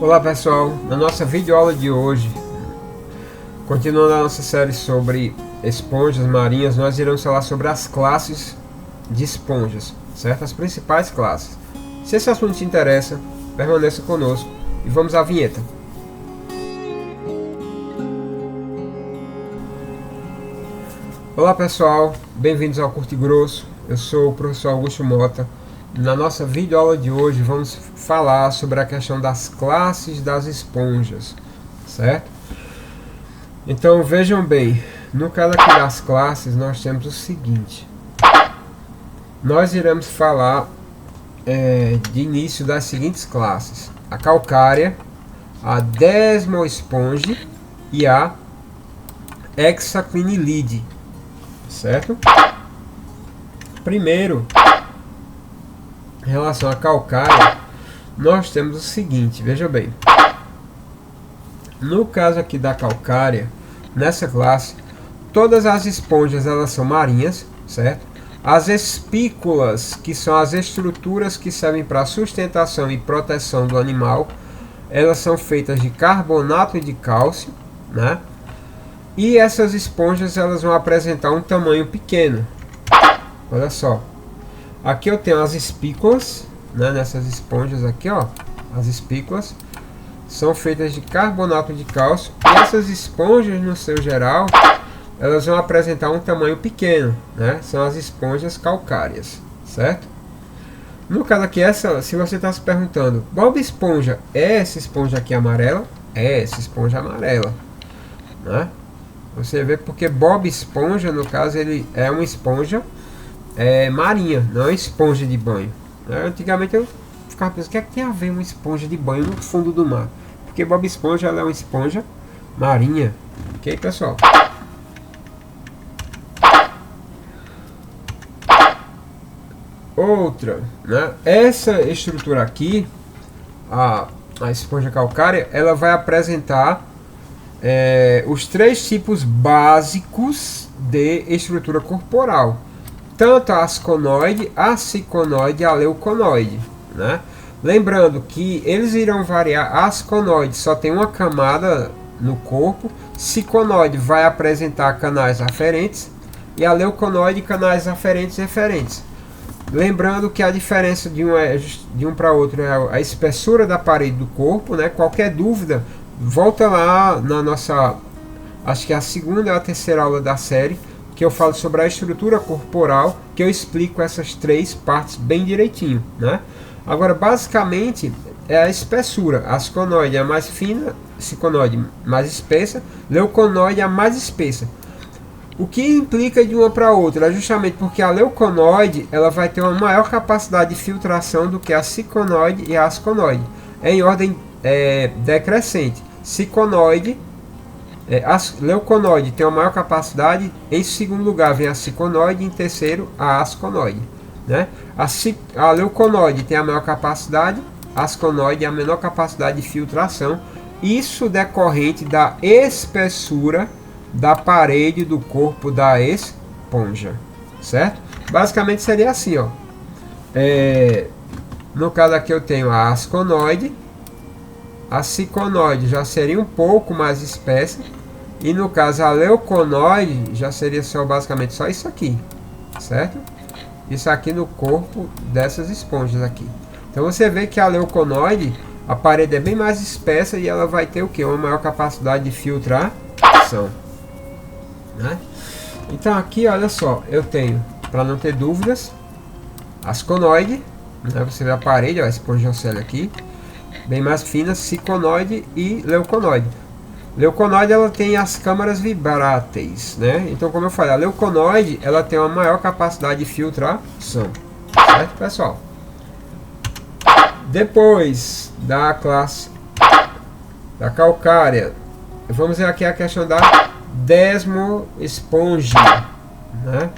Olá pessoal, na nossa videoaula de hoje, continuando a nossa série sobre esponjas marinhas, nós iremos falar sobre as classes de esponjas, certo? As principais classes. Se esse assunto te interessa, permaneça conosco e vamos à vinheta. Olá pessoal, bem-vindos ao Curto e Grosso, eu sou o professor Augusto Mota. Na nossa videoaula de hoje vamos falar sobre a questão das classes das esponjas, certo? Então vejam bem, no caso aqui das classes nós temos o seguinte. Nós iremos falar de início das seguintes classes: a calcária, a desmosponge e a hexaclinilide, certo? Primeiro, em relação à calcária, nós temos o seguinte, veja bem. No caso aqui da calcária, nessa classe, todas as esponjas elas são marinhas, certo? As espículas, que são as estruturas que servem para sustentação e proteção do animal, elas são feitas de carbonato de cálcio, né? E essas esponjas elas vão apresentar um tamanho pequeno. Olha só. Aqui eu tenho as espículas, né? Nessas esponjas aqui, ó, as espículas são feitas de carbonato de cálcio. E essas esponjas, no seu geral, elas vão apresentar um tamanho pequeno, né? São as esponjas calcárias, certo? No caso aqui, se você está se perguntando, Bob Esponja é essa esponja aqui amarela? É essa esponja amarela, né? Você vê porque Bob Esponja, no caso, ele é uma esponja marinha, não é esponja de banho, né? Antigamente eu ficava pensando, o que é que tem a ver uma esponja de banho no fundo do mar? Porque Bob Esponja ela é uma esponja marinha, ok pessoal? Outra, né? Essa estrutura aqui, a esponja calcária, ela vai apresentar os três tipos básicos de estrutura corporal. Tanto a asconoide, a ciconoide e a leuconoide, né? Lembrando que eles irão variar. A asconoide só tem uma camada no corpo, ciconoide vai apresentar canais aferentes e a leuconoide canais aferentes e eferentes. Lembrando que a diferença de um para outro é a espessura da parede do corpo, né? Qualquer dúvida, volta lá na nossa, acho que é a segunda ou a terceira aula da série, que eu falo sobre a estrutura corporal, que eu explico essas três partes bem direitinho, né? Agora, basicamente, é a espessura. A asconoide é a mais fina, ciconoide mais espessa, leuconoide é a mais espessa. O que implica de uma para outra é justamente porque a leuconoide ela vai ter uma maior capacidade de filtração do que a ciconoide e a asconoide, em ordem decrescente. Ciconoide, a leuconoide tem uma maior capacidade, em segundo lugar vem a ciconoide, em terceiro a asconoide, né? A leuconoide tem a maior capacidade, a asconoide a menor capacidade de filtração, isso decorrente da espessura da parede do corpo da esponja, certo? Basicamente seria assim, ó. No caso aqui eu tenho a asconoide, a ciconoide já seria um pouco mais espessa, e no caso a leuconoide já seria basicamente só isso aqui, certo? Isso aqui no corpo dessas esponjas aqui. Então você vê que a leuconoide, a parede é bem mais espessa e ela vai ter o que? Uma maior capacidade de filtração, né? Então aqui, olha só, eu tenho, para não ter dúvidas, asconoide, né? Você vê a parede, ó, a espongiocele aqui, bem mais fina, ciconoide e leuconoide. Leuconoide ela tem as câmaras vibráteis, né? Então, como eu falei, a leuconoide ela tem uma maior capacidade de filtração, certo, pessoal? Depois da classe da calcária, vamos ver aqui a questão da desmosponge, né?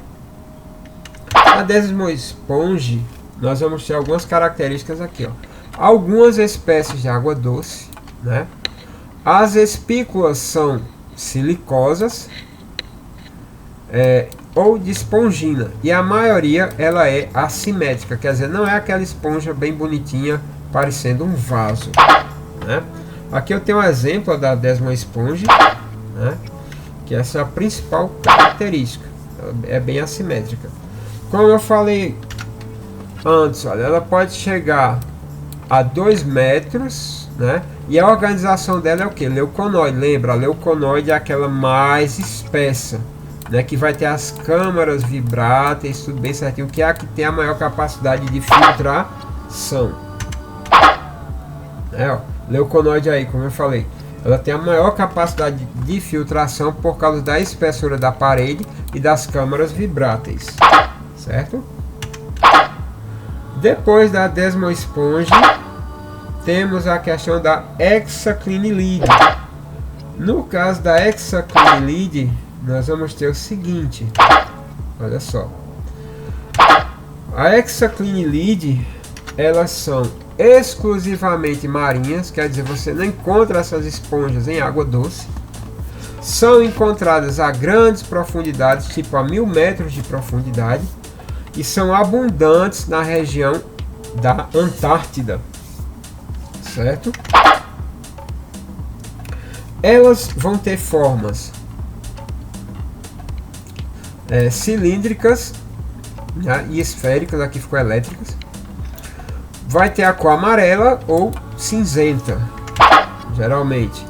A desmosponge, nós vamos ter algumas características aqui, ó. Algumas espécies de água doce, né? As espículas são silicosas ou de espongina, e a maioria ela é assimétrica, quer dizer, não é aquela esponja bem bonitinha parecendo um vaso, né? Aqui eu tenho um exemplo da Desmond Esponja, né? Que essa é a principal característica, ela é bem assimétrica. Como eu falei antes, olha, ela pode chegar a 2 metros, né? E a organização dela é o que? Leuconoide. Lembra, a leuconoide é aquela mais espessa, né? Que vai ter as câmaras vibráteis, tudo bem certinho, que é a que tem a maior capacidade de filtração. Ó, leuconoide aí, como eu falei, ela tem a maior capacidade de filtração por causa da espessura da parede e das câmaras vibráteis, certo? Depois da Desmond Esponja, temos a questão da hexaclinilide. No caso da hexaclinilide, nós vamos ter o seguinte, olha só. A hexaclinilide, elas são exclusivamente marinhas, quer dizer, você não encontra essas esponjas em água doce. São encontradas a grandes profundidades, tipo a 1000 metros de profundidade, e são abundantes na região da Antártida, certo? Elas vão ter formas cilíndricas, né, e esféricas, aqui ficou elétricas. Vai ter a cor amarela ou cinzenta, geralmente.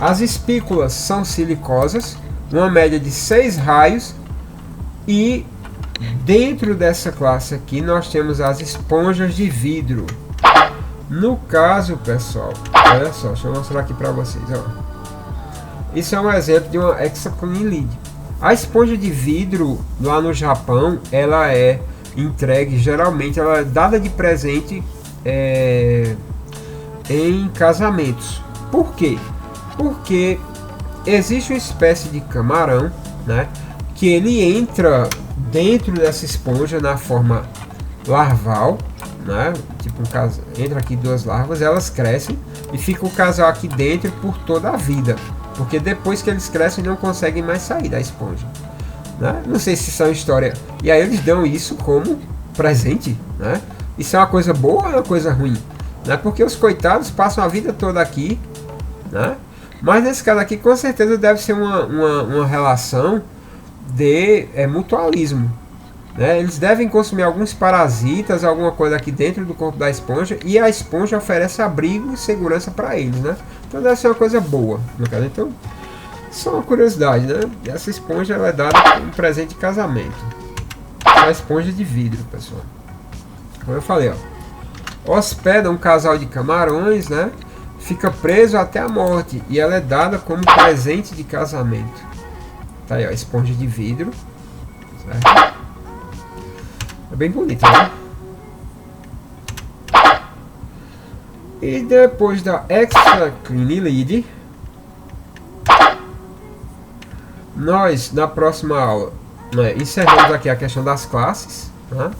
As espículas são silicosas, uma média de 6 raios, e dentro dessa classe aqui nós temos as esponjas de vidro. No caso, pessoal, olha só, deixa eu mostrar aqui para vocês, ó. Isso é um exemplo de uma hexaclinilide. A esponja de vidro lá no Japão, ela é entregue, geralmente ela é dada de presente em casamentos. Por quê? Porque existe uma espécie de camarão, né, que ele entra dentro dessa esponja na forma larval, né, tipo entra aqui 2 larvas, elas crescem e fica o casal aqui dentro por toda a vida, porque depois que eles crescem não conseguem mais sair da esponja, né? Não sei se isso é uma história, e aí eles dão isso como presente, né? Isso é uma coisa boa ou é uma coisa ruim, né? Porque os coitados passam a vida toda aqui, né? Mas nesse caso aqui com certeza deve ser uma relação de mutualismo, né? Eles devem consumir alguns parasitas, alguma coisa aqui dentro do corpo da esponja, e a esponja oferece abrigo e segurança para eles, né? Então deve ser uma coisa boa, no caso. Então, só uma curiosidade, né? Essa esponja ela é dada como presente de casamento. É uma esponja de vidro, pessoal. Como eu falei, ó, hospeda um casal de camarões, né? Fica preso até a morte, e ela é dada como presente de casamento. Tá aí, ó, esponja de vidro, certo? É bem bonito, né? E depois da hexaclinilide, nós na próxima aula, né, encerramos aqui a questão das classes, né?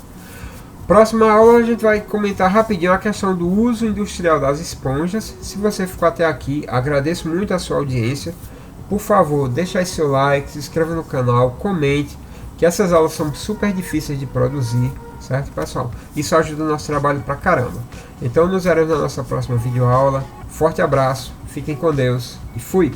Próxima aula a gente vai comentar rapidinho a questão do uso industrial das esponjas. Se você ficou até aqui, agradeço muito a sua audiência. Por favor, deixa aí seu like, se inscreva no canal, comente, que essas aulas são super difíceis de produzir, certo, pessoal? Isso ajuda o nosso trabalho pra caramba. Então nos veremos na nossa próxima videoaula. Forte abraço, fiquem com Deus e fui!